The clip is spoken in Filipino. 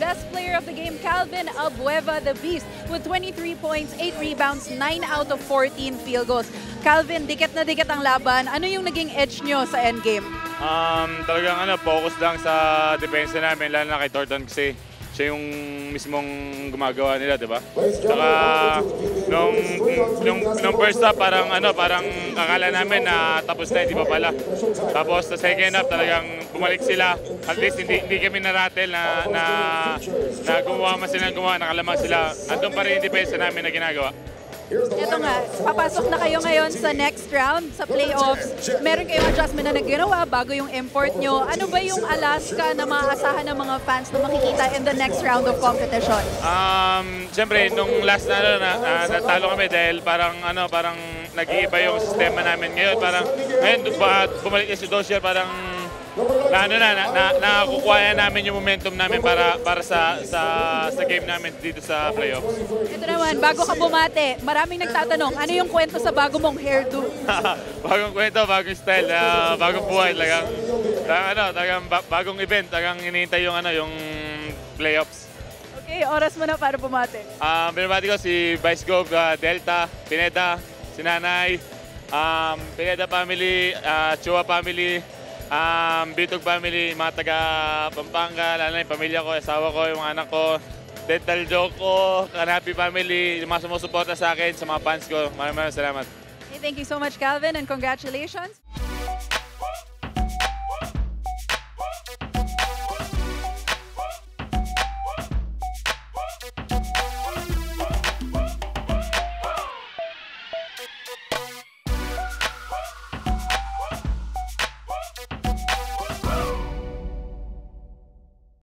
best player of the game, Calvin Abueva, the Beast, with 23 points, 8 rebounds, 9 out of 14 field goals. Calvin, dikit na dikit ang laban. Ano yung naging edge nyo sa endgame? Talagang focus lang sa depensa namin, lalo na kay Thornton kasi siya yung mismong gumagawa nila, di ba? Saka nung first half parang akala namin na tapos na, hindi pa pala. Tapos sa second half talagang bumalik sila. At least hindi kami na-rattle na gumawa man sila, nakalamang sila. Andun pa rin yung depensa namin na ginagawa. Ito nga, papasok na kayo ngayon sa next round, sa playoffs. Meron kayong adjustment na naginawa bago yung import nyo. Ano ba yung Alaska na maaasahan ng mga fans na makikita in the next round of competition? Siyempre, nung last na natalo kami dahil parang nag-iiba yung sistema namin. Ngayon bumalik na si Dozier, parang nakakukuha namin yung momentum namin para sa game namin dito sa playoffs. Ito naman, bago ka bumate, maraming nagtatanong, ano yung kwento sa bago mong hairdo? Bagong kwento, bagong style, bagong buhay, talagang bagong event, talagang hinihintay yung playoffs. Okay, oras mo na para bumate. Binabati ko si Vice Gov, Delta, Pineda, si Nanay, Pineda family, Chua family, Bitog family, mga taga Pampanga, lalo na yung pamilya ko, asawa ko, yung anak ko, Dental Joke ko, Kanapi family, yung mga sumusuporta sa akin, sa mga fans ko. Maraming salamat. Okay, thank you so much, Calvin, and congratulations.